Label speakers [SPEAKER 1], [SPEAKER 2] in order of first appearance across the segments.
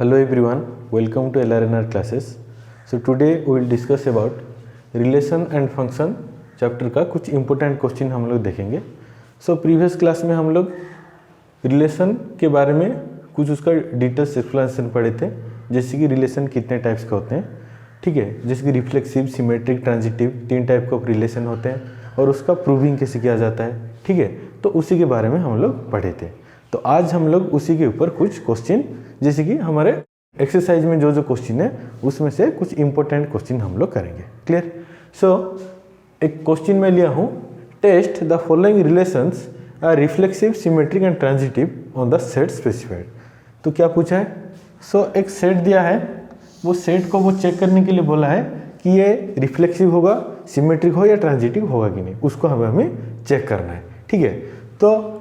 [SPEAKER 1] Hello everyone, welcome to LRNR classes. So today we will discuss about relation and function chapter का कुछ important question हम लोग देखेंगे. So previous class में हम लोग रिलेशन के बारे में कुछ उसका डिटेल्स एक्सप्लेनेशन पढ़े थे, जैसे कि रिलेशन कितने टाइप्स के होते हैं. ठीक है, जैसे कि रिफ्लेक्सिव, सिमेट्रिक, ट्रांजिटिव, 3 टाइप के रिलेशन होते हैं और उसका प्रूविंग कैसे किया जाता है. ठीक है, तो उसी के बारे में हम लोग पढ़े थे. तो आज हम लोग उसी के ऊपर कुछ क्वेश्चन, जैसे कि हमारे एक्सरसाइज में जो क्वेश्चन है उसमें से कुछ इंपॉर्टेंट क्वेश्चन हम लोग करेंगे. क्लियर. सो एक क्वेश्चन में लिया हूँ, test the following relations are reflexive, symmetric and transitive on the set specified. तो क्या पूछा है. सो एक सेट दिया है, वो सेट को वो चेक करने के लिए बोला है कि ये रिफ्लेक्सिव होगा, सिमेट्रिक हो या ट्रांजिटिव होगा कि नहीं, उसको हमें चेक करना है. ठीक है, तो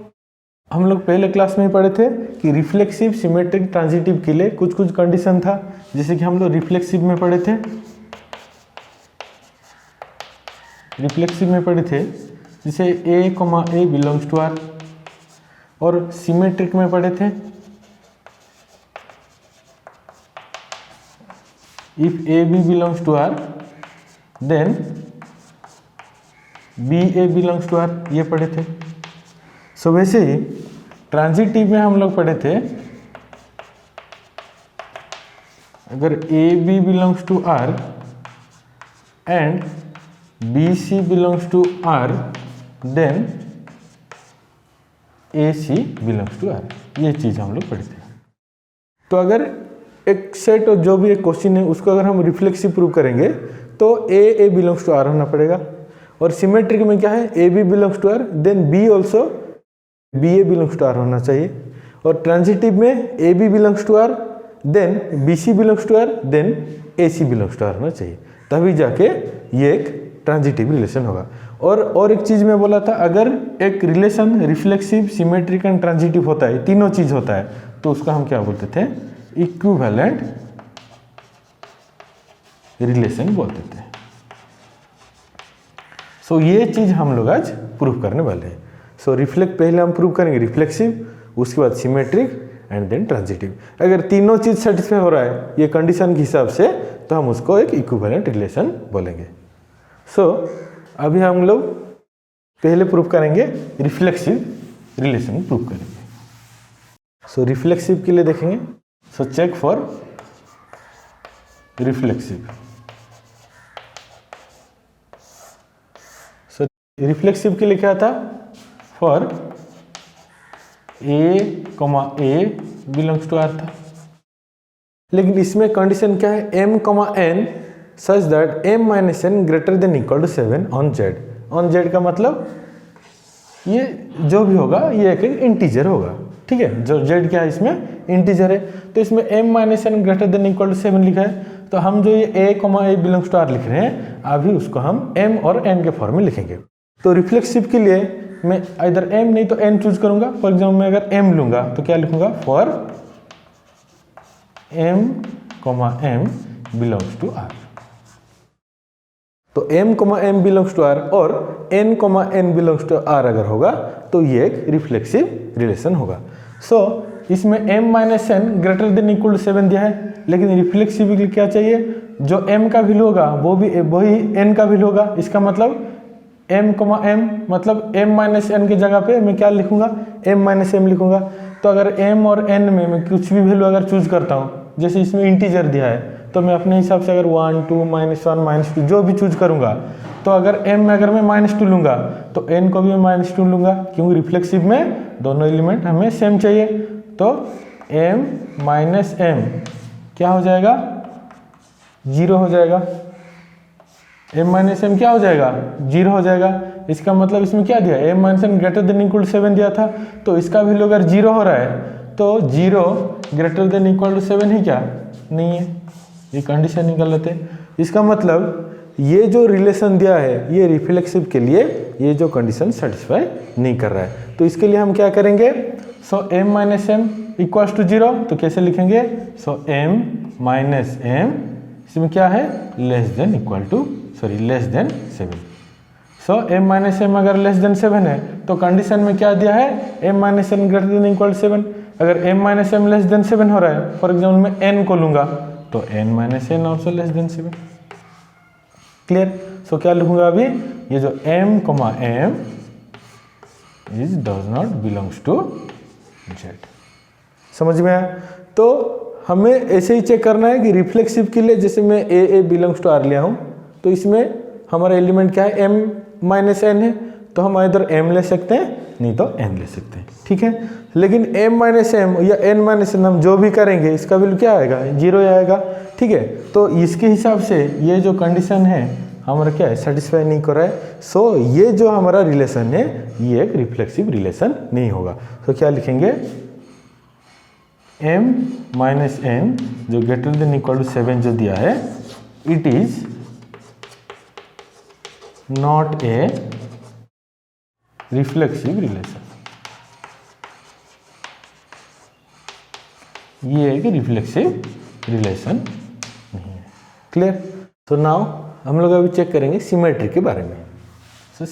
[SPEAKER 1] हम लोग पहले क्लास में पढ़े थे कि रिफ्लेक्सिव, सिमेट्रिक, ट्रांजिटिव के लिए कुछ कुछ कंडीशन था. जैसे कि हम लोग रिफ्लेक्सिव में पढ़े थे, जैसे a बिलोंग्स टू R. और सिमेट्रिक में पढ़े थे, if AB belongs to R then BA belongs to R, ये पढ़े थे. सो वैसे ही ट्रांजिटिव में हम लोग पढ़े थे, अगर AB belongs to R and BC belongs to R then AC belongs to R, ये चीज़ हम लोग पढ़े थे. तो अगर एक सेट और जो भी एक क्वेश्चन है उसको अगर हम रिफ्लेक्सिव प्रूव करेंगे तो A बिलोंग्स टू R होना पड़ेगा. और सिमेट्रिक में क्या है, AB belongs to R then B also BA belongs to R होना चाहिए. और ट्रांजिटिव में AB belongs to R then BC belongs to R then AC belongs to R होना चाहिए, तभी जाके ये एक ट्रांजिटिव रिलेशन होगा. और एक चीज़ मैं बोला था, अगर एक relation reflexive, symmetric and transitive होता है, तीनों चीज़ होता है, तो उसका हम क्या बोलते थे, इक्विवेलेंट रिलेशन बोलते थे. सो ये चीज़ हम लोग आज प्रूव करने वाले हैं. सो रिफ्लेक्ट पहले हम प्रूव करेंगे रिफ्लेक्सिव, उसके बाद सिमेट्रिक एंड देन ट्रांजिटिव. अगर तीनों चीज़ सेटिस्फाई हो रहा है ये कंडीशन के हिसाब से, तो हम उसको एक इक्विवेलेंट रिलेशन बोलेंगे. सो अभी हम लोग पहले प्रूव करेंगे रिफ्लेक्सिव रिलेशन प्रूव करेंगे. सो रिफ्लेक्सिव के लिए देखेंगे. So check for reflexive. So reflexive के लिए क्या था, for A belongs to R था. लेकिन इसमें कंडीशन क्या है, M, N such that M-N greater than equal to 7 on Z. On Z का मतलब ये जो भी होगा ये एक इंटीजर होगा. ठीक है, जो Z क्या है इसमें इंटीजर है, तो इसमें M-N greater than equal to 7 लिखा है. तो हम जो ये A बिलोंग्स टू R लिख रहे हैं, अभी उसको हम M और N के फॉर्म में लिखेंगे. तो रिफ्लेक्सिव के लिए मैं इधर M नहीं तो N चूज करूंगा. फॉर एग्जाम्पल मैं अगर M लूंगा तो क्या लिखूंगा, for M, belongs to R. तो M, बिलोंग्स टू R और N, बिलोंग्स टू R अगर होगा तो ये एक रिफ्लेक्सिव रिलेशन होगा. सो इसमें M-N greater than equal to 7 दिया है, लेकिन रिफ्लेक्सिव के लिए क्या चाहिए, जो M का वैल्यू होगा वो भी वही N का वैल्यू होगा. इसका मतलब M, मतलब M-N के जगह पे मैं क्या लिखूंगा, M-M लिखूंगा. तो अगर M और N में मैं कुछ भी वैल्यू अगर चूज करता हूँ, जैसे इसमें इंटीजर दिया है, तो मैं अपने हिसाब से अगर 1, 2, -1, -2 जो भी चूज करूंगा, तो अगर M में अगर मैं -2 लूंगा तो N को भी मैं -2 लूंगा, क्योंकि रिफ्लेक्सिव में दोनों एलिमेंट हमें सेम चाहिए. तो M -M क्या हो जाएगा, 0 हो जाएगा. M-M क्या हो जाएगा, 0 हो जाएगा. इसका मतलब इसमें क्या दिया, M-M greater than equal to 7 दिया था, तो इसका वैल्यू अगर 0 हो रहा है तो 0 ग्रेटर देन इक्वल टू 7 ही क्या नहीं है, ये कंडीशन ही गलत है. इसका मतलब ये जो रिलेशन दिया है ये रिफ्लेक्सिव के लिए ये जो कंडीशन सेटिस्फाई नहीं कर रहा है. तो इसके लिए हम क्या करेंगे, सो M-M इक्वल्स टू 0, तो कैसे लिखेंगे, सो M-M इसमें क्या है, लेस देन 7. सो M-M अगर लेस देन 7 है तो कंडीशन में क्या दिया है, M-N ग्रेटर देन इक्वल 7. अगर m minus M less than 7 हो रहा है, फॉर एग्जाम्पल मैं n को लूंगा तो n minus N also less than 7। Clear? So क्या लिखूंगा अभी, ये जो m comma m is does not belongs to z। समझ में आया? तो हमें ऐसे ही चेक करना है कि रिफ्लेक्सिव के लिए, जैसे मैं a बिलोंग्स टू r लिया हूं, तो इसमें हमारा एलिमेंट क्या है, m माइनस एन है, तो हम इधर m ले सकते हैं नहीं तो n ले सकते हैं। ठीक है, लेकिन m माइनस एम या n माइनस एन हम जो भी करेंगे इसका वैल्यू क्या आएगा, 0 आएगा। ठीक है, तो इसके हिसाब से ये जो कंडीशन है हमारा क्या है, सेटिस्फाई नहीं कर रहा है। सो ये जो हमारा रिलेशन है ये एक रिफ्लेक्सिव रिलेशन नहीं होगा। तो क्या लिखेंगे, m माइनस एन जो ग्रेटर देन इक्वल टू 7 जो दिया है, it is not a reflexive relation. ये एक रिफ्लेक्सिव रिलेशन नहीं है। क्लियर? तो नाउ हम लोग अभी चेक करेंगे सिमेट्री के बारे में। सो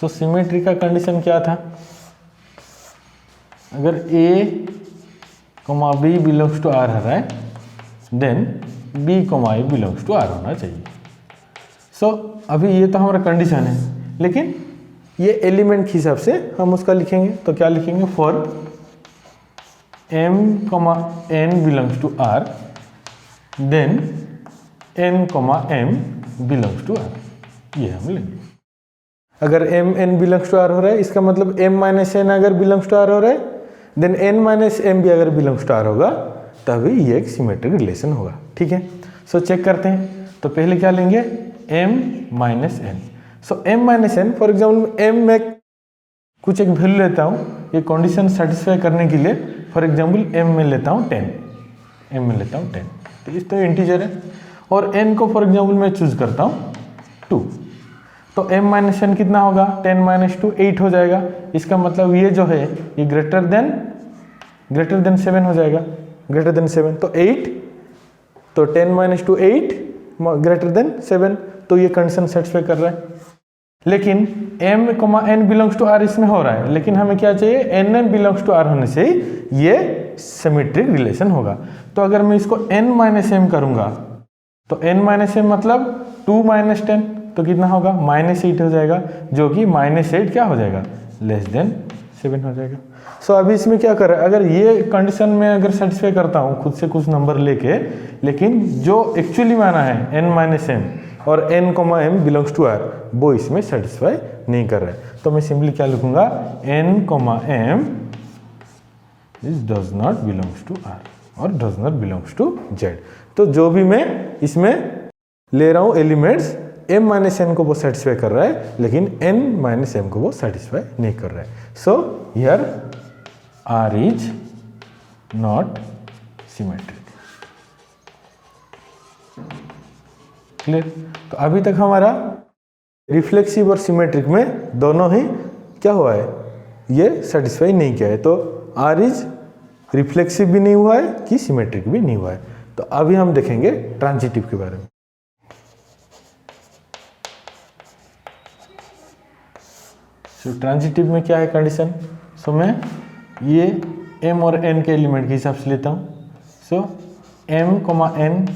[SPEAKER 1] सिमेट्री का कंडीशन क्या था, अगर a comma b belongs to r है रहा है, then b comma a belongs to r होना चाहिए। सो अभी ये तो हमारा कंडीशन है, लेकिन ये एलिमेंट के हिसाब से हम उसका लिखेंगे। तो क्या लिखेंगे, for m comma n belongs to r, then n comma m belongs to r, ये हम लेंगे। अगर m n belongs to r हो रहा है, इसका मतलब m माइनस एन अगर बिलोंग्स टू r हो रहा है, देन n माइनस m भी अगर बिलोंग्स टू r होगा, तभी ये एक सिमेट्रिक रिलेशन होगा। ठीक है, सो चेक करते हैं। तो पहले क्या लेंगे, m minus N. So m minus N, for example m में कुछ एक वैल्यू लेता हूँ, ये कंडीशन सेटिस्फाई करने के लिए, फॉर एग्जाम्पल m में लेता हूँ 10, m में लेता हूँ 10, तो इस तरह इंटीजर है, और n को फॉर एग्जाम्पल मैं चूज करता हूँ 2, तो m माइनस एन कितना होगा, 10 माइनस 2 8 हो जाएगा। इसका मतलब ये जो है ये ग्रेटर देन 7 हो जाएगा, ग्रेटर देन 7, तो 8, तो 10 माइनस 2 8 ग्रेटर देन 7, तो ये कंडीशन सेटिस्फाई कर रहा है। लेकिन m comma n belongs to r इसमें हो रहा है, लेकिन हमें क्या चाहिए, n बिलोंग्स टू r होने से ये सिमेट्रिक रिलेशन होगा। तो अगर मैं इसको n माइनस एम करूंगा, तो n माइनस एम मतलब 2 माइनस 10, तो कितना होगा, -8 हो जाएगा, जो कि -8 क्या हो जाएगा, लेस देन 7 हो जाएगा। सो अभी इसमें क्या कर रहा है, अगर ये कंडीशन में अगर सेटिस्फाई करता हूँ खुद से कुछ नंबर लेके, लेकिन जो एक्चुअली में आना है n माइनस एम और n comma m belongs to r, वो इसमें सेटिस्फाई नहीं कर रहा है, तो मैं सिंपली क्या लिखूंगा, n comma m is does not belongs to r और does not belongs to z। तो जो भी मैं इसमें ले रहा हूँ एलिमेंट्स, m माइनस एन को वो सेटिस्फाई कर रहा है, लेकिन n माइनस एम को वो सेटिस्फाई नहीं कर रहा है। So here r is not symmetric. Clear? तो अभी तक हमारा रिफ्लेक्सिव और सिमेट्रिक में दोनों ही क्या हुआ है, ये सेटिस्फाई नहीं किया है। तो r इज रिफ्लेक्सिव भी नहीं हुआ है कि सिमेट्रिक भी नहीं हुआ है। तो अभी हम देखेंगे ट्रांजिटिव के बारे में। सो ट्रांजिटिव में क्या है कंडीशन, सो मैं ये m और n के एलिमेंट के हिसाब से लेता हूँ। So m comma n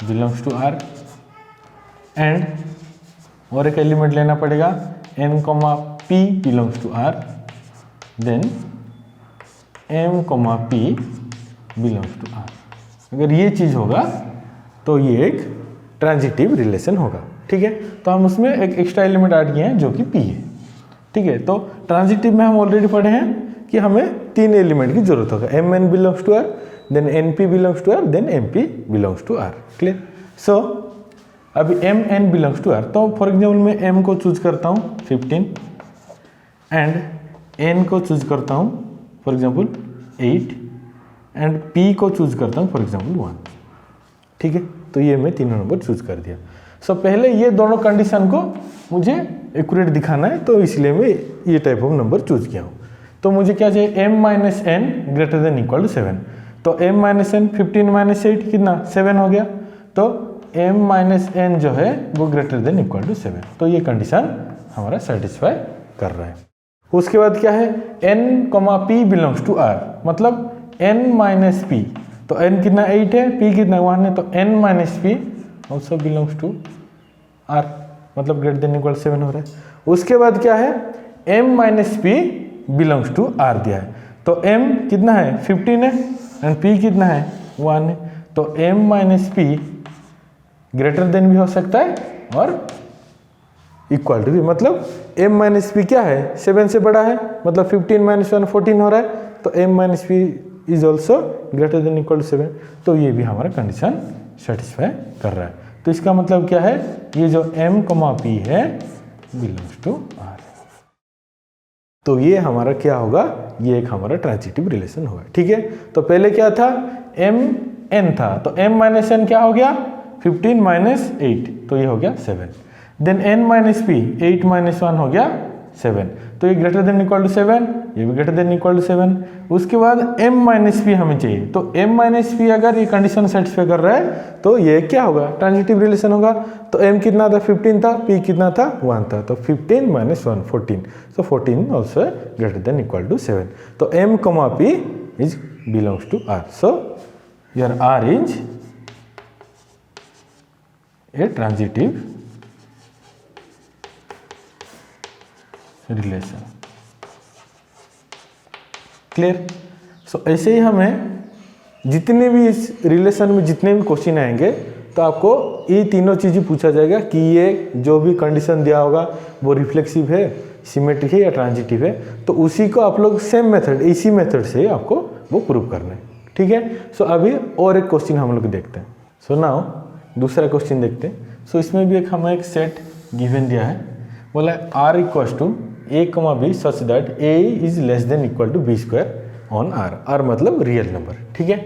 [SPEAKER 1] belongs to r, and और एक एलिमेंट लेना पड़ेगा n comma p belongs to r, then m comma p belongs to r। अगर ये चीज़ होगा तो ये एक ट्रांजिटिव रिलेशन होगा। ठीक है, तो हम उसमें एक एक्स्ट्रा एलिमेंट ऐड किए हैं जो कि p है। ठीक है, तो ट्रांजिटिव में हम ऑलरेडी पढ़े हैं कि हमें 3 एलिमेंट की जरूरत होगा, mn belongs to r, then np belongs to r, then mp belongs to r। Clear? So अभी mn बिलोंग्स टू r, तो फॉर एग्जाम्पल मैं m को चूज करता हूँ 15 एंड n को चूज करता हूँ फॉर एग्जाम्पल 8 एंड p को चूज करता हूँ फॉर एग्जाम्पल 1। ठीक है, तो ये मैं तीनों नंबर चूज कर दिया। सो पहले ये दोनों कंडीशन को मुझे एक्यूरेट दिखाना है, तो इसलिए मैं ये टाइप ऑफ नंबर चूज किया हूँ। तो मुझे क्या चाहिए, m minus N greater than equal to 7, तो m माइनस एन 15 माइनस 8 कितना 7 हो गया, तो m माइनस एन जो है वो ग्रेटर देन इक्वल टू 7, तो ये कंडीशन हमारा सेटिस्फाई कर रहा है। उसके बाद क्या है n, p belongs to r, मतलब n माइनस p, तो n कितना 8 है, p कितना 1 है, तो n minus p also belongs to r, मतलब ग्रेटर देन इक्वल 7 हो रहा है। उसके बाद क्या है m minus p belongs to r दिया है, तो m कितना है 15 है एंड p कितना है 1 है, तो m minus p greater than भी हो सकता है और इक्वल टू भी, मतलब m माइनस पी क्या है 7 से बड़ा है, मतलब 15 माइनस 1 14 हो रहा है, तो m minus P is also greater than equal to 7, तो ये भी हमारा कंडीशन सेटिस्फाई कर रहा है। तो इसका मतलब क्या है, ये जो m, p है बिलोंग्स टू r, तो ये हमारा क्या होगा, ये एक हमारा ट्रांजिटिव रिलेशन होगा। ठीक है, तो पहले क्या था m n था, तो m माइनस n क्या हो गया 15 माइनस 8, तो ये हो गया 7, then n minus P 8 minus 1 हो गया 7, तो ये ग्रेटर देन इक्वल टू 7, ये भी ग्रेटर देन इक्वल टू 7। उसके बाद m माइनस पी हमें चाहिए, तो m माइनस पी अगर ये कंडीशन सेटिस्फाई कर रहा है तो ये क्या होगा, ट्रांजिटिव रिलेशन होगा। तो m कितना था 15 था, p कितना था 1 था, तो 15 minus 1 14, so 14 also greater than equal to 7, तो m, p is belongs to r, so your r is a transitive relation. Clear? So ऐसे ही हमें जितने भी इस रिलेशन में जितने भी क्वेश्चन आएंगे तो आपको ये तीनों चीज़ें पूछा जाएगा कि ये जो भी कंडीशन दिया होगा वो रिफ्लेक्सिव है, सिमेट्रिक है या ट्रांजिटिव है, तो उसी को आप लोग सेम मेथड, इसी मेथड से आपको वो प्रूव करना है। ठीक है, सो अभी और एक क्वेश्चन हम लोग देखते हैं। सो नाउ दूसरा क्वेश्चन देखते हैं। सो इसमें भी एक हमें एक सेट गिवन दिया है, बोला r equals to a, b such that a is less than equal to b square on r, r मतलब रियल नंबर। ठीक है,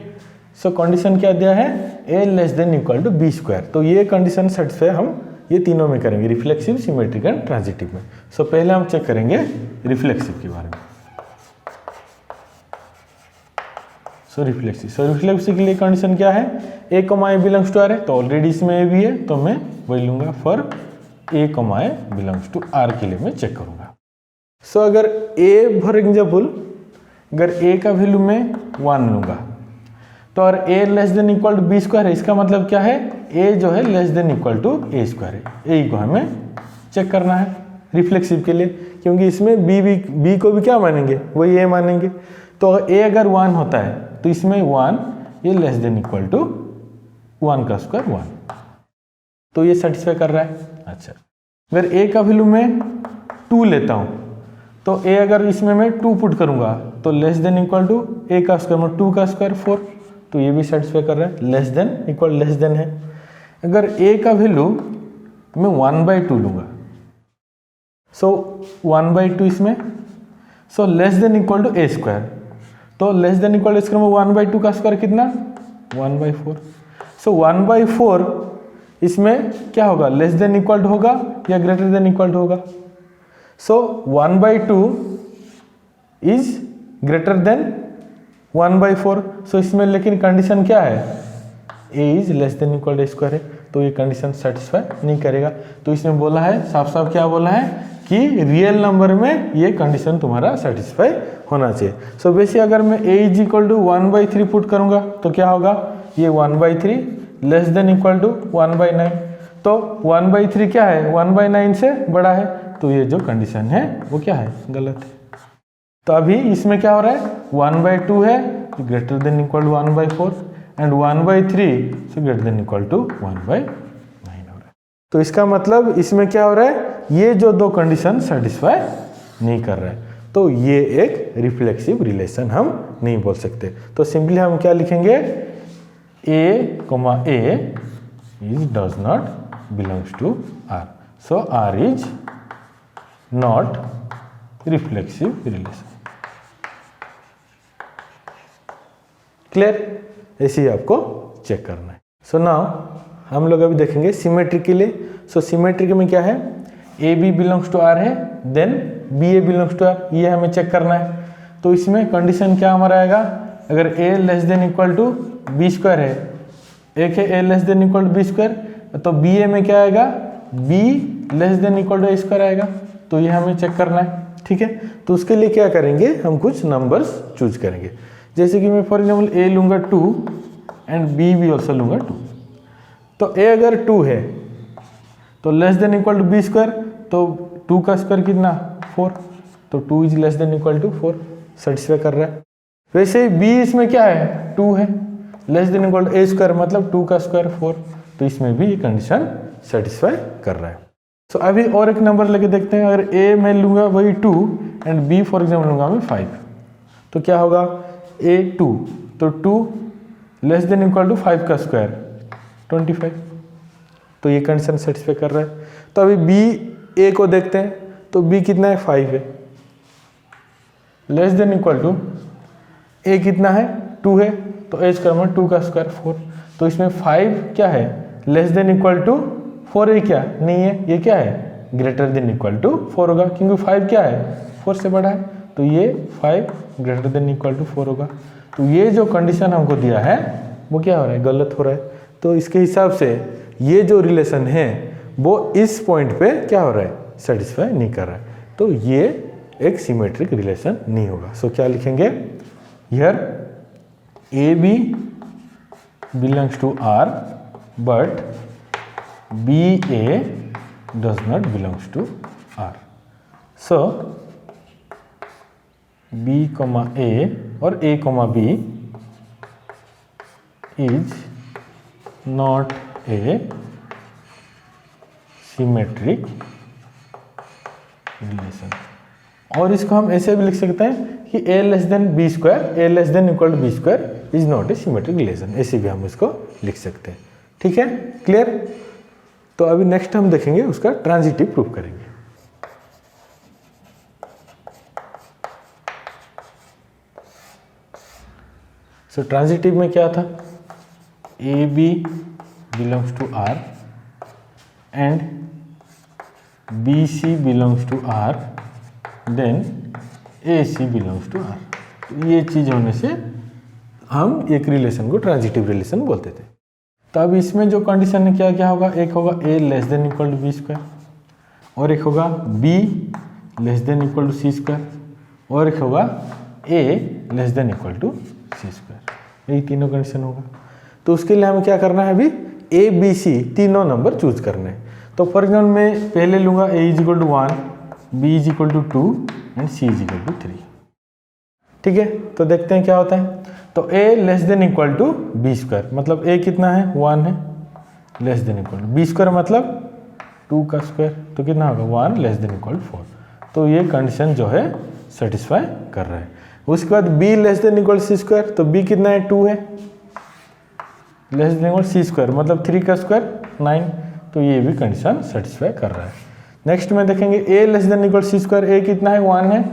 [SPEAKER 1] सो कंडीशन क्या दिया है, a less than equal to b square, तो ये कंडीशन सेटिस्फाई हम ये तीनों में करेंगे, रिफ्लेक्सिव, सिमेट्रिक एंड ट्रांजिटिव में। सो पहले हम चेक करेंगे रिफ्लेक्सिव के बारे में। सो रिफ्लेक्सिव के लिए कंडीशन क्या है, a, बिलोंग्स टू r है, तो ऑलरेडी इसमें a भी है, तो मैं वही लूंगा for a, belongs to r के लिए मैं चेक करूंगा। सो अगर a फॉर एग्जाम्पल अगर a का वैल्यू मैं 1 लूंगा, तो अगर a less than equal to b square है, इसका मतलब क्या है a जो है less than equal to a square है, a को हमें चेक करना है रिफ्लेक्सिव के लिए, क्योंकि इसमें b को भी क्या मानेंगे, वही a मानेंगे। तो अगर a अगर 1 होता है तो इसमें 1 ये लेस देन इक्वल टू 1 का स्क्वायर 1, तो ये सेटिस्फाई कर रहा है। अच्छा, अगर a का वैल्यू मैं 2 लेता हूँ, तो a अगर इसमें मैं 2 पुट करूंगा तो less than equal to a का स्क्वायर में 2 का स्क्वायर 4, तो ये भी सेटिस्फाई कर रहा है, less than equal less than है। अगर a का वैल्यू मैं 1/2 लूंगा, सो 1/2 इसमें, so less than equal to a square, तो लेस देन इक्वल स्क्वायर में 1/2 का स्क्वायर कितना 1/4, सो 1/4 इसमें क्या होगा, लेस देन इक्वल टू होगा या ग्रेटर देन इक्वल टू होगा। So 1/2 is greater than 1/4, so इसमें लेकिन कंडीशन क्या है, a is less than equal to square है, तो ये कंडीशन सेटिस्फाई नहीं करेगा। तो इसमें बोला है साफ साफ क्या बोला है कि रियल नंबर में ये कंडीशन तुम्हारा सेटिस्फाई होना चाहिए। सो बेसिक अगर मैं a is equal to 1/3 put करूंगा तो क्या होगा, ये 1/3 लेस देन इक्वल टू 1/9, तो 1/3 क्या है 1/9 से बड़ा है, तो ये जो कंडीशन है वो क्या है, गलत है। तो अभी इसमें क्या हो रहा है 1/2 है तो greater than equal to 1/4 and 1/3 so greater than equal to 1/9 हो रहा है। तो इसका मतलब इसमें क्या हो रहा है, ये जो दो कंडीशन सेटिस्फाई नहीं कर रहा है, तो ये एक रिफ्लेक्सिव रिलेशन हम नहीं बोल सकते। तो सिंपली हम क्या लिखेंगे, a is does not belongs to R, so R is not reflexive relation। Clear? ऐसे ही आपको चेक करना है। सो नाउ हम लोग अभी देखेंगे सिमेट्रिक के लिए। सो सिमेट्रिक में क्या है, A B belongs to R है, then B A belongs to R, ये हमें चेक करना है। तो इसमें कंडीशन क्या हमारा आएगा, अगर A less than equal to B square है, एक है A less than equal to B square, तो बी ए में क्या आएगा, B less than equal to A square आएगा, तो ये हमें चेक करना है। ठीक है। तो उसके लिए क्या करेंगे, हम कुछ नंबर्स चूज करेंगे। जैसे कि मैं फॉर एग्जाम्पल ए लूँगा 2 एंड बी भी ऑल्सो लूँगा 2। तो ए अगर 2 है तो less than equal to B square, तो 2 का स्क्वायर कितना 4, तो 2 is less than equal to 4, satisfy कर रहा है। वैसे ही बी इसमें क्या है 2 है, less than equal to A square मतलब 2 का स्क्वायर 4, तो इसमें भी ये कंडीशन सेटिस्फाई कर रहा है। तो अभी और एक नंबर लेके देखते हैं। अगर ए मैं लूँगा वही 2 एंड बी फॉर एग्जाम्पल लूँगा मैं 5, तो क्या होगा ए 2, तो 2 लेस देन इक्वल टू 5 का स्क्वायर 25, तो ये कंडीशन सेटिस्फाई कर रहा है। तो अभी बी ए को देखते हैं, तो बी कितना है 5 है, लेस देन इक्वल टू ए कितना है 2 है, तो ए स्क्वायर में 2 का स्क्वायर 4, तो इसमें 5 क्या है लेस देन इक्वल टू 4 है क्या नहीं है, ये क्या है ग्रेटर देन इक्वल टू 4 होगा, क्योंकि 5 क्या है 4 से बड़ा है, तो ये 5 ग्रेटर देन इक्वल टू 4 होगा। तो ये जो कंडीशन हमको दिया है वो क्या हो रहा है, गलत हो रहा है। तो इसके हिसाब से ये जो रिलेशन है वो इस पॉइंट पे क्या हो रहा है, सेटिस्फाई नहीं कर रहा है, तो ये एक सिमेट्रिक रिलेशन नहीं होगा। सो क्या लिखेंगे, here A B belongs to R but B A does not belongs to R. So B comma A और A comma B is not a symmetric relation. और इसको हम ऐसे भी लिख सकते हैं कि A less than B square, A less than equal to B square is not a symmetric relation, ऐसे भी हम इसको लिख सकते हैं। ठीक है, क्लियर। तो अभी नेक्स्ट हम देखेंगे उसका ट्रांजिटिव प्रूफ करेंगे। सो ट्रांजिटिव में क्या था, A B belongs to R and B C belongs to R then A C belongs to R. तो ये चीज़ होने से हम एक रिलेशन को ट्रांजिटिव रिलेशन बोलते थे। तो अब इसमें जो कंडीशन है क्या क्या होगा, एक होगा A less than equal to B square, और एक होगा B less than equal to C square, और एक होगा A less than equal to C square. यही तीनों कंडीशन होगा। तो उसके लिए हमें क्या करना है, अभी ए बी सी तीनों नंबर चूज करने हैं। तो फॉर एग्जाम्पल मैं पहले लूँगा A is equal to 1, B is equal to 2 and C is equal to 3। ठीक है, तो देखते हैं क्या होता है। तो A less than equal to B square, मतलब ए कितना है 1 है, less than equal to B square मतलब 2 का स्क्वायर, तो कितना होगा 1 लेस देन इक्वल 4। तो ये कंडीशन जो है सेटिस्फाई कर रहा है। उसके बाद b less than equal C square, तो b कितना है 2 है, less than equal C square मतलब 3 का स्क्वायर 9, तो ये भी कंडीशन सेटिस्फाई कर रहा है। नेक्स्ट में देखेंगे a less than equal C square, a कितना है 1 है,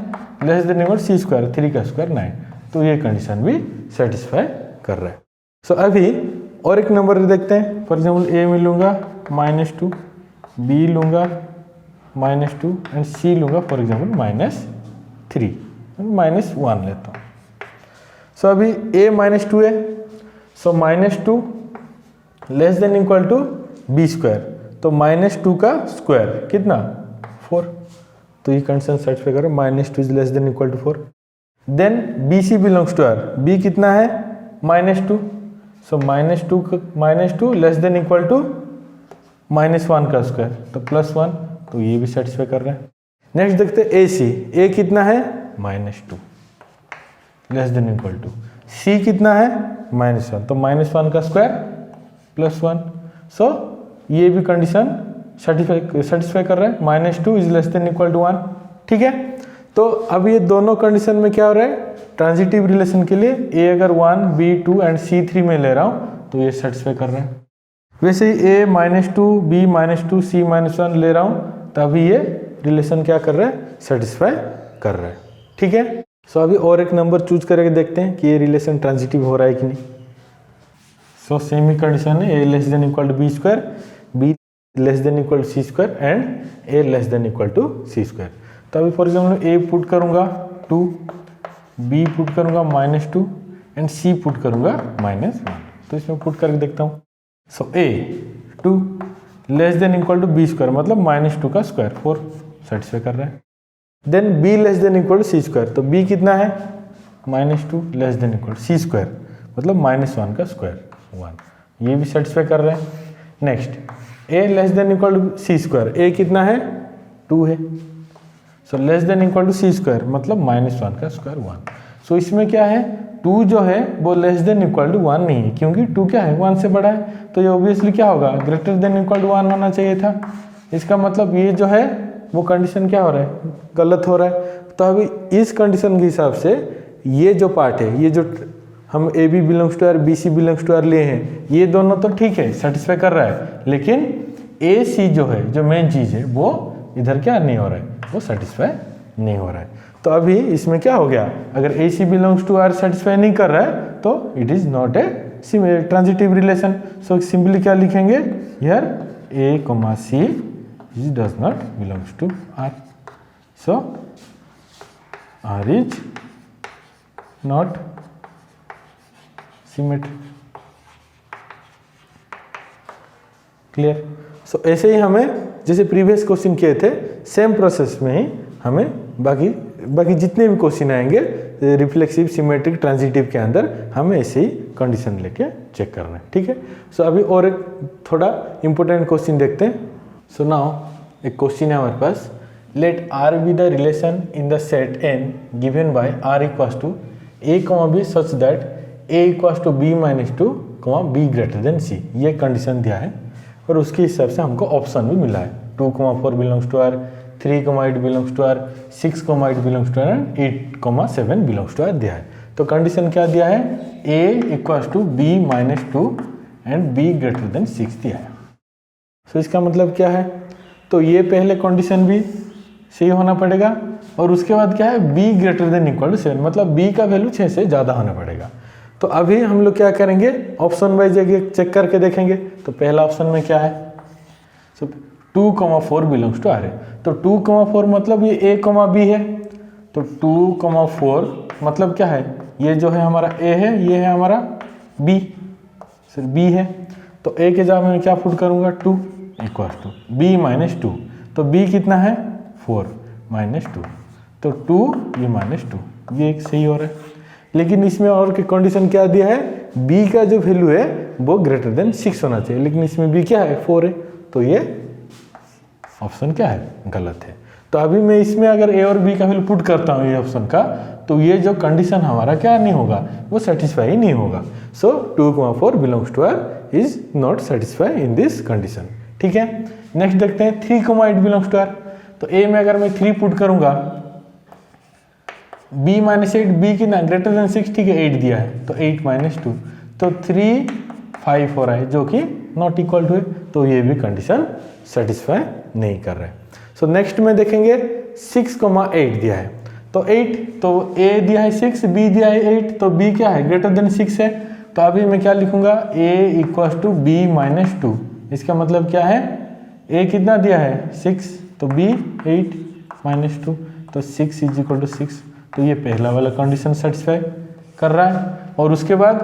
[SPEAKER 1] less than equal C square 3 का स्क्वायर 9, तो ये कंडीशन भी सेटिस्फाई कर रहा है। सो अभी और एक नंबर देखते हैं। फॉर एग्जाम्पल a में लूँगा -2, b लूँगा -2 एंड c लूँगा फॉर एग्जाम्पल -3, -1 लेता हूँ। सो अभी a -2 है, so -2 less than equal to B square, तो -2 का स्क्वायर कितना 4, तो ये कंडीशन सेटिस्फाई करो, -2 is less than equal to 4। Then B C belongs to R, B कितना है -2, so -2 less than equal to -1 का स्क्वायर, तो +1, तो ये भी सेटिस्फाई कर रहा है। नेक्स्ट देखते हैं ए सी, ए कितना है -2 लेस देन इक्वल टू, सी कितना है -1, तो -1 का स्क्वायर +1, सो ये भी कंडीशन सेटिस्फाई कर रहा है, -2 is less than equal to 1। ठीक है, तो अब ये दोनों कंडीशन में क्या हो रहा है, ट्रांजिटिव रिलेशन के लिए ए अगर 1 बी 2 एंड सी 3 में ले रहा हूँ तो ये सेटिस्फाई कर रहा है। वैसे ही ए -2 बी -2 सी -1 ले रहा हूँ तभी ये रिलेशन क्या कर रहा है, सेटिस्फाई कर रहा है। ठीक है, सो अभी और एक नंबर चूज करके देखते हैं कि ये रिलेशन ट्रांजिटिव हो रहा है कि नहीं। सो सेम ही कंडीशन है, A less than equal to B square, B less than equal to C square and A less than equal to C square. तो अभी फॉर एग्जाम्पल ए पुट करूँगा 2, बी पुट करूँगा -2 and C put करूँगा -1, तो इसमें put करके देखता हूँ। So A 2 less than equal to B square मतलब -2 का स्क्वायर 4, सेटिस्फाई कर रहा है। Then b less than equal to C square, तो b कितना है -2 less than equal to C square, मतलब -1 का स्क्वायर 1, ये भी सेटिस्फाई कर रहे हैं। Next a less than equal to C square, a कितना है 2 है, so less than equal to C square मतलब -1 का स्क्वायर 1। सो इसमें क्या है 2 जो है वो लेस देन इक्वल टू 1 नहीं है, क्योंकि 2 क्या है 1 से बड़ा है, तो ये ऑब्वियसली क्या होगा ग्रेटर देन इक्वल टू 1 होना चाहिए था। इसका मतलब ये जो है वो कंडीशन क्या हो रहा है, गलत हो रहा है। तो अभी इस कंडीशन के हिसाब से ये जो पार्ट है, ये जो हम A B belongs to R B C belongs to R लिए हैं, ये दोनों तो ठीक है सेटिस्फाई कर रहा है, लेकिन ए सी जो है जो मेन चीज़ है वो इधर क्या नहीं हो रहा है, वो सेटिस्फाई नहीं हो रहा है। तो अभी इसमें क्या हो गया, अगर A C belongs to R satisfy नहीं कर रहा है तो it is not a transitive relation. So simply क्या लिखेंगे here A comma C does not belongs to R, so R is not symmetric. Clear. So ऐसे ही हमें जैसे प्रीवियस क्वेश्चन किए थे सेम प्रोसेस में ही हमें बाकी जितने भी क्वेश्चन आएंगे रिफ्लेक्सिव सिमेट्रिक ट्रांजिटिव के अंदर हमें ऐसे ही कंडीशन लेके चेक करना है, ठीक है। सो अभी और एक थोड़ा इंपॉर्टेंट क्वेश्चन देखते हैं। सो नाउ एक क्वेश्चन है हमारे पास, let R be the relation in the set N given by R equals to A comma B such that A equals to B minus 2 comma B greater than C, ये condition दिया है और उसके हिसाब से हमको ऑप्शन भी मिला है 2,4 belongs to R, 3,8 belongs to R, 6,8 belongs to R and 8,7 belongs to R दिया है। तो कंडीशन क्या दिया है, a equals to B minus 2 and b greater than 6 दिया है। सो इसका मतलब क्या है, तो ये पहले कंडीशन भी सही होना पड़ेगा और उसके बाद क्या है b greater than equal to 7, मतलब b का वैल्यू 6 से ज़्यादा होना पड़ेगा। तो अभी हम लोग क्या करेंगे, ऑप्शन वाइज चेक करके देखेंगे। तो पहला ऑप्शन में क्या है, सो 2,4 बिलोंग्स टू आर है, तो 2,4 मतलब ये a, b है, तो 2,4 मतलब क्या है, ये जो है हमारा a है, ये है हमारा b, सर b है, तो a के जगह में क्या पुट करूँगा 2 इक्वल टू b माइनस 2, तो b कितना है 4 माइनस 2, तो 2 ये माइनस 2, ये एक सही हो रहा है। लेकिन इसमें और की कंडीशन क्या दिया है, b का जो वैल्यू है वो ग्रेटर देन 6 होना चाहिए, लेकिन इसमें b क्या है 4 है, तो ये ऑप्शन क्या है गलत है। तो अभी मैं इसमें अगर a और b का वैल्यू पुट करता हूँ ये ऑप्शन का, तो ये जो कंडीशन हमारा क्या नहीं होगा, वो सेटिस्फाई नहीं होगा। So 2,4 belongs to R is not satisfy in this condition, ठीक है। नेक्स्ट देखते हैं 3,8 बिलोंग्स टू आर, तो a में अगर मैं 3 पुट करूंगा, b माइनस 8, b की ना ग्रेटर देन 6, ठीक है 8 दिया है, तो 8 माइनस 2, तो 3 5 हो रहा है जो कि नॉट इक्वल टू है, तो ये भी कंडीशन सेटिस्फाई नहीं कर रहा है। सो नेक्स्ट में देखेंगे 6,8 दिया है, तो 8, तो a दिया है 6, b दिया है 8, तो b क्या है ग्रेटर देन 6 है, तो अभी मैं क्या लिखूंगा a equal to b minus 2, इसका मतलब क्या है a कितना दिया है 6, तो b 8 माइनस 2, तो 6 इज इक्वल टू 6, तो ये पहला वाला कंडीशन सेटिस्फाई कर रहा है। और उसके बाद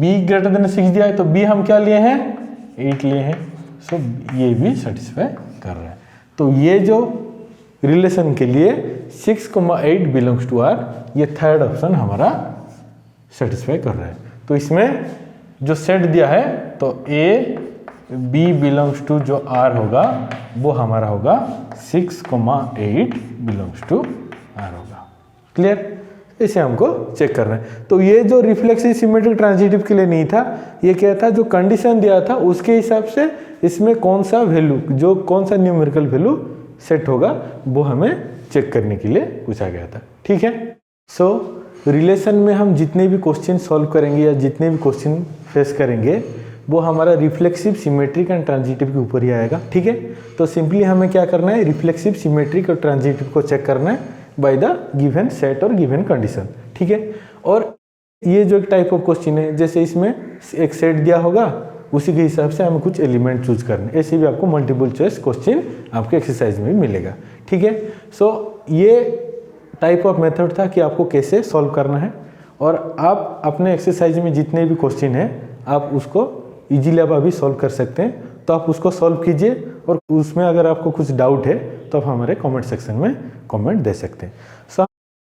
[SPEAKER 1] b ग्रेटर देन 6 दिया है, तो b हम क्या लिए हैं 8 लिए हैं, सो ये भी सेटिस्फाई कर रहा है। तो ये जो रिलेशन के लिए 6,8 बिलोंग्स टू आर, ये थर्ड ऑप्शन हमारा सेटिस्फाई कर रहा है। तो इसमें जो सेट दिया है, तो a b बिलोंग्स टू जो r होगा वो हमारा होगा 6,8 बिलोंग्स टू r होगा। क्लियर, इसे हमको चेक करना है। तो ये जो रिफ्लेक्सिव सिमेट्रिक ट्रांजिटिव के लिए नहीं था, ये क्या था, जो कंडीशन दिया था उसके हिसाब से इसमें कौन सा वैल्यू, जो कौन सा न्यूमेरिकल वैल्यू सेट होगा वो हमें चेक करने के लिए पूछा गया था, ठीक है। सो रिलेशन में हम जितने भी क्वेश्चन सॉल्व करेंगे या जितने भी क्वेश्चन फेस करेंगे वो हमारा रिफ्लेक्सिव सिमेट्रिक एंड ट्रांजिटिव के ऊपर ही आएगा, ठीक है। तो सिंपली हमें क्या करना है, रिफ्लेक्सिव सिमेट्रिक और ट्रांजिटिव को चेक करना है बाय द गिवन सेट और गिवन कंडीशन, ठीक है। और ये जो एक टाइप ऑफ क्वेश्चन है, जैसे इसमें एक सेट दिया होगा उसी के हिसाब से हमें कुछ एलिमेंट चूज करने, ऐसे भी आपको मल्टीपल चॉइस क्वेश्चन आपके एक्सरसाइज में भी मिलेगा, ठीक है। सो ये टाइप ऑफ मेथड था कि आपको कैसे सॉल्व करना है, और आप अपने एक्सरसाइज में जितने भी क्वेश्चन हैं आप उसको इजीली आप अभी सॉल्व कर सकते हैं। तो आप उसको सॉल्व कीजिए और उसमें अगर आपको कुछ डाउट है तो आप हमारे कमेंट सेक्शन में कमेंट दे सकते हैं। सो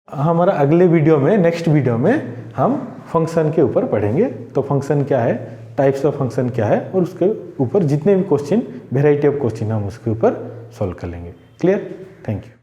[SPEAKER 1] हमारा अगले वीडियो में, नेक्स्ट वीडियो में हम फंक्शन के ऊपर पढ़ेंगे। तो फंक्शन क्या है, टाइप्स ऑफ फंक्शन क्या है, और उसके ऊपर जितने भी क्वेश्चन, वेराइटी ऑफ क्वेश्चन हम उसके ऊपर सॉल्व कर लेंगे। क्लियर? Thank you.